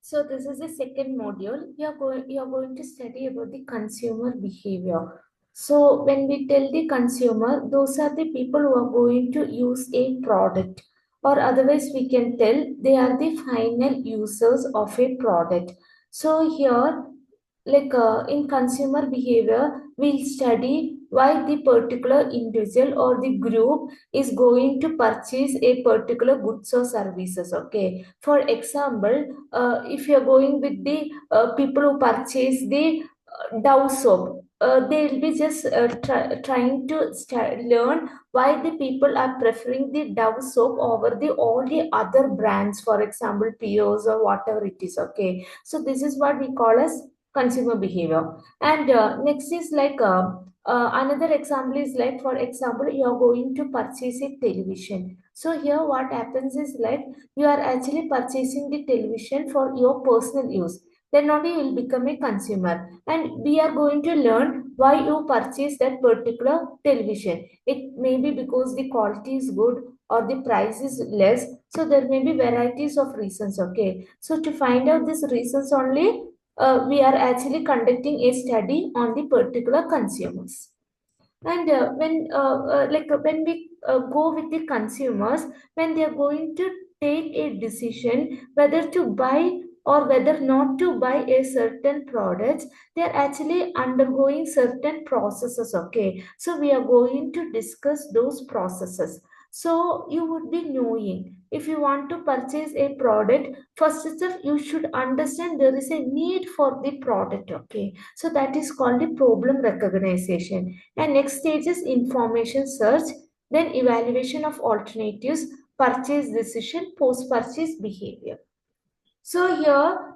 So this is the second module. You are going to study about the consumer behavior. So when we tell the consumer, those are the people who are going to use a product, or otherwise we can tell they are the final users of a product. So here, in consumer behavior, we'll study why the particular individual or the group is going to purchase a particular goods or services. Okay, for example, if you're going with the people who purchase the Dove soap, they'll be just trying to learn why the people are preferring the Dove soap over the all the other brands, for example, Pios or whatever it is. Okay, so this is what we call as consumer behavior. And next is another example is like, for example, you are going to purchase a television. So here what happens is like you are actually purchasing the television for your personal use, then only you will become a consumer. And we are going to learn why you purchase that particular television. It may be because the quality is good or the price is less. So there may be varieties of reasons. Okay. So to find out these reasons only, we are actually conducting a study on the particular consumers. And when we go with the consumers, when they are going to take a decision whether to buy or whether not to buy a certain products, they are actually undergoing certain processes. Okay, so we are going to discuss those processes. So you would be knowing, if you want to purchase a product, first itself you should understand there is a need for the product. Okay, so that is called the problem recognition. And next stage is information search, then evaluation of alternatives, purchase decision, post-purchase behavior. So here,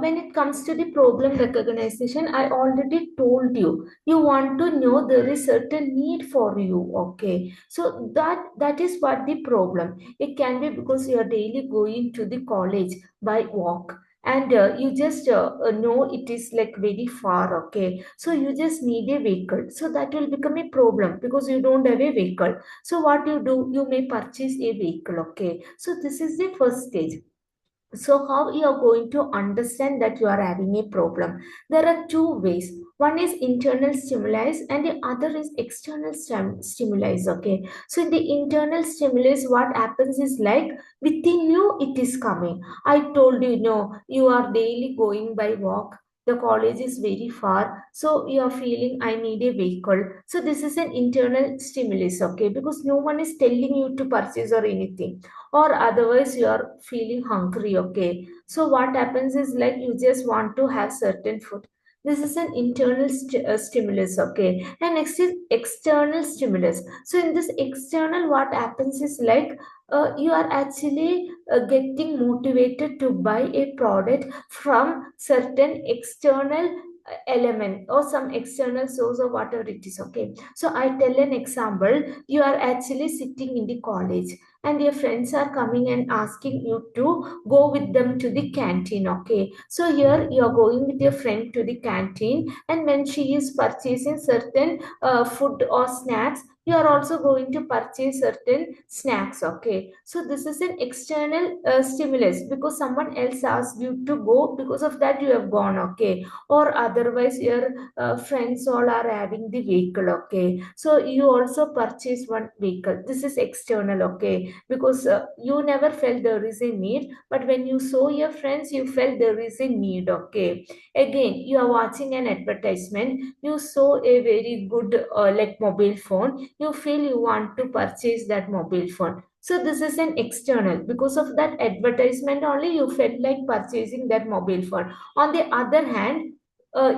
when it comes to the problem recognition, I already told you, you want to know there is certain need for you. Okay, so that is what the problem. It can be because you are daily going to the college by walk, and you just know it is like very far. Okay, so you just need a vehicle, so that will become a problem because you don't have a vehicle. So what you do, you may purchase a vehicle. Okay, so this is the first stage. So how you are going to understand that you are having a problem? There are two ways. One is internal stimuli and the other is external stimuli. Okay, so in the internal stimulus, what happens is like within you it is coming. I told you, no, you are daily going by walk, the college is very far, so you are feeling I need a vehicle. So this is an internal stimulus. Okay, because no one is telling you to purchase or anything, or otherwise you are feeling hungry. Okay, so what happens is like you just want to have certain food. This is an internal stimulus. Okay, and next is external stimulus. So in this external, what happens is like you are actually getting motivated to buy a product from certain external element or some external source or whatever it is. Okay, so I tell an example. You are actually sitting in the college and your friends are coming and asking you to go with them to the canteen. Okay, so here you are going with your friend to the canteen, and when she is purchasing certain food or snacks, you are also going to purchase certain snacks. Okay, so this is an external stimulus because someone else asked you to go, because of that you have gone. Okay, or otherwise your friends all are having the vehicle. Okay, so you also purchase one vehicle. This is external. Okay, because you never felt there is a need, but when you saw your friends you felt there is a need. Okay, again you are watching an advertisement, you saw a very good like mobile phone, you feel you want to purchase that mobile phone. So this is an external, because of that advertisement only you felt like purchasing that mobile phone. On the other hand,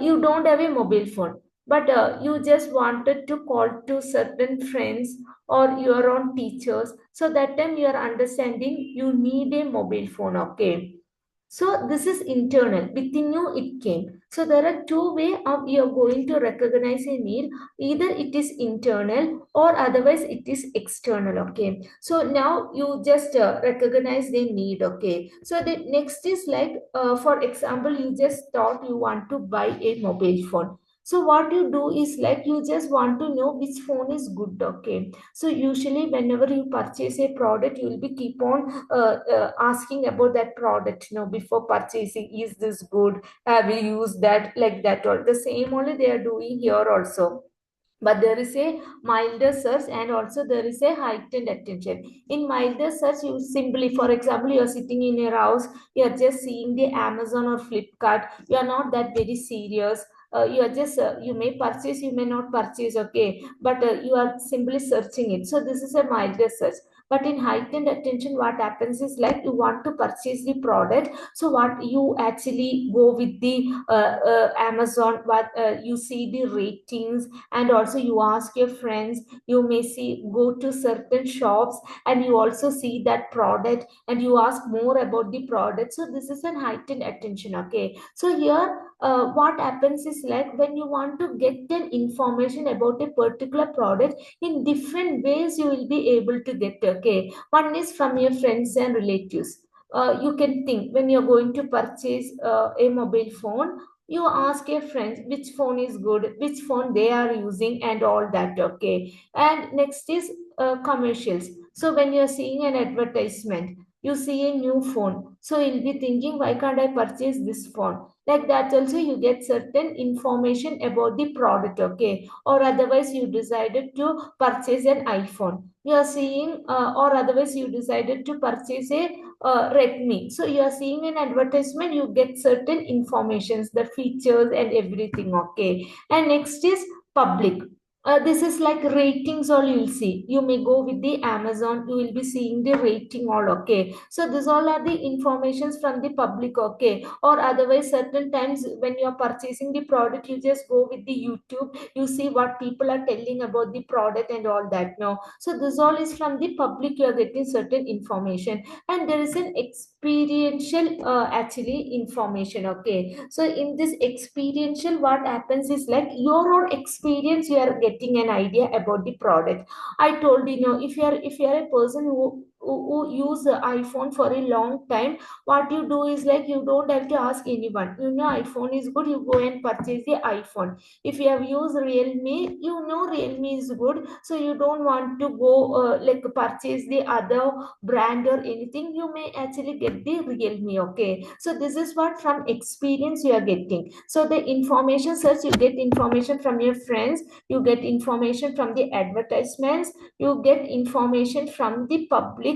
you don't have a mobile phone, but you just wanted to call to certain friends or your own teachers. So that time you are understanding you need a mobile phone. Okay, so this is internal, within you it came. So there are two way of you are going to recognize a need. Either it is internal or otherwise it is external. Okay, so now you just recognize the need. Okay, so the next is like for example, you just thought you want to buy a mobile phone. So what you do is like you just want to know which phone is good. Okay, so usually whenever you purchase a product, you will be keep on asking about that product, before purchasing. Is this good? Have you used that? Like that, or the same only they are doing here also. But there is a milder search, and also there is a heightened attention. In milder search, you simply, for example, you are sitting in your house, you are just seeing the Amazon or Flipkart, you are not that very serious. You are just you may purchase, you may not purchase, okay, but you are simply searching it. So this is a milder search. But in heightened attention, what happens is like you want to purchase the product. So what you actually go with the Amazon, what you see the ratings, and also you ask your friends. You may see, go to certain shops, and you also see that product, and you ask more about the product. So this is an heightened attention. Okay, so here what happens is like when you want to get an information about a particular product, in different ways you will be able to get. Okay, one is from your friends and relatives. You can think when you're going to purchase a mobile phone, you ask your friends which phone is good, which phone they are using, and all that. Okay, and next is commercials. So when you're seeing an advertisement, you see a new phone, so you'll be thinking, why can't I purchase this phone? Like that also you get certain information about the product. Okay, or otherwise you decided to purchase an iPhone, you are seeing, or otherwise you decided to purchase a Redmi. So you are seeing an advertisement, you get certain informations, the features and everything. Okay, and next is public. This is like ratings all you'll see. You may go with the Amazon, you will be seeing the rating all. Okay, so these all are the informations from the public. Okay, or otherwise certain times when you are purchasing the product, you just go with the YouTube, you see what people are telling about the product and all that. No, so this all is from the public, you are getting certain information. And there is an experiential actually information. Okay, so in this experiential, what happens is like your own experience, you are getting an idea about the product. I told you, if you are a person who use the iPhone for a long time, what you do is like you don't have to ask anyone. iPhone is good, you go and purchase the iPhone. If you have used Realme, Realme is good, so you don't want to go like purchase the other brand or anything. You may actually get the Realme. Okay, so this is what from experience you are getting. So the information search, you get information from your friends, you get information from the advertisements, you get information from the public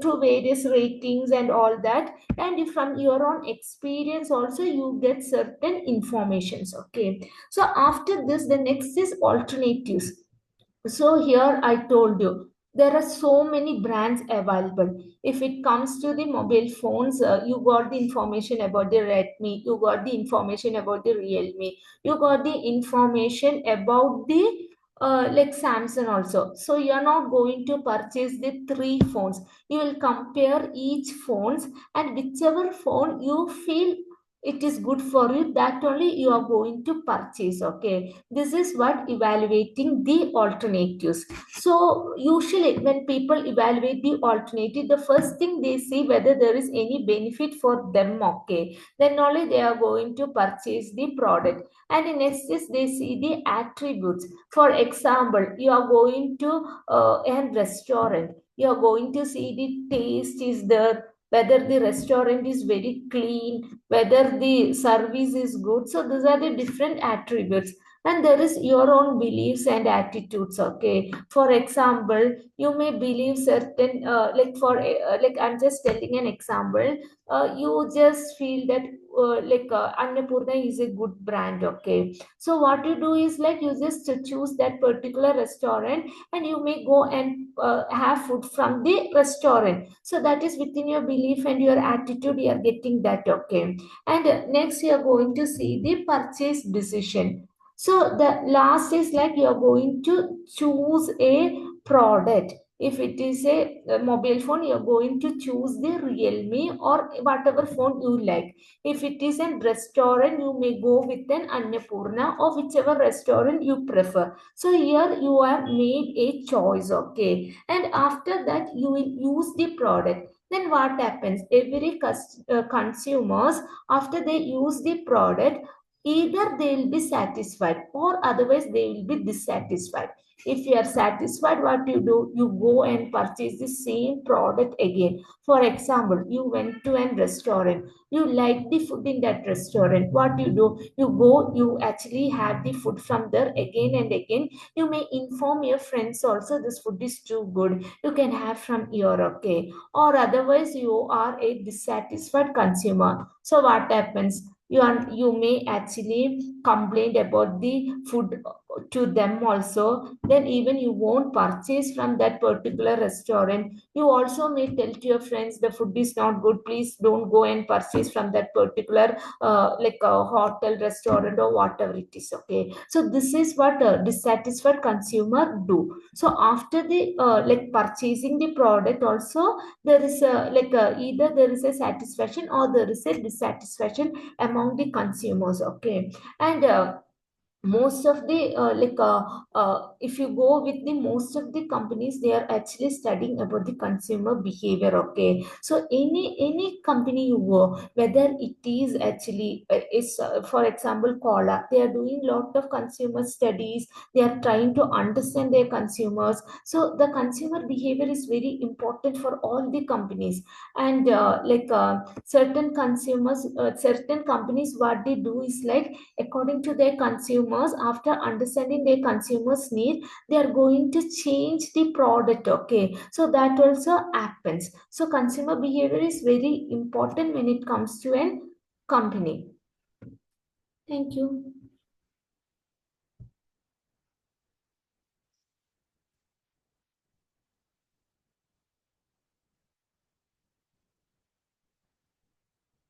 through various ratings and all that. And if from your own experience also you get certain informations. Okay, so after this, the next is alternatives. So here I told you there are so many brands available. If it comes to the mobile phones, you got the information about the Redmi, you got the information about the Realme, you got the information about the like Samsung also. So you are not going to purchase the three phones. You will compare each phones, and whichever phone you feel it is good for you, that only you are going to purchase. Okay, this is what evaluating the alternatives. So usually when people evaluate the alternative, the first thing they see whether there is any benefit for them. Okay, then only they are going to purchase the product. And the next is they see the attributes. For example, you are going to a restaurant, you are going to see the taste is there, whether the restaurant is very clean, whether the service is good. So these are the different attributes. And there is your own beliefs and attitudes. Okay, for example, you may believe certain like for like I'm just telling an example. You just feel that Annapurna is a good brand. Okay, so what you do is like you just choose that particular restaurant, and you may go and have food from the restaurant. So that is within your belief and your attitude, you are getting that. Okay, and next you are going to see the purchase decision. So the last is like you are going to choose a product. If it is a mobile phone, you are going to choose the Realme or whatever phone you like. If it is a restaurant, you may go with an Annapurna or whichever restaurant you prefer. So here you have made a choice. Okay, and after that you will use the product. Then what happens? Every consumers, after they use the product, either they will be satisfied or otherwise they will be dissatisfied. If you are satisfied, what you do, you go and purchase the same product again. For example, you went to a restaurant, you like the food in that restaurant, what you do, you go, you actually have the food from there again and again. You may inform your friends also, this food is too good, you can have from here, okay. Or otherwise you are a dissatisfied consumer, so what happens, you may actually complain about the food to them also, then even you won't purchase from that particular restaurant. You also may tell to your friends, the food is not good, please don't go and purchase from that particular like a hotel, restaurant, or whatever it is, okay. So this is what a dissatisfied consumer do. So after the like purchasing the product also, there is a like either there is a satisfaction or there is a dissatisfaction among the consumers, okay. And most of the if you go with the most of the companies, they are actually studying about the consumer behavior, okay. So any company you go, whether it is actually is for example cola, they are doing lot of consumer studies, they are trying to understand their consumers. So the consumer behavior is very important for all the companies. And certain companies, what they do is like, according to their consumers, after understanding their consumers need, they are going to change the product, okay. So that also happens. So consumer behavior is very important when it comes to an company. Thank you.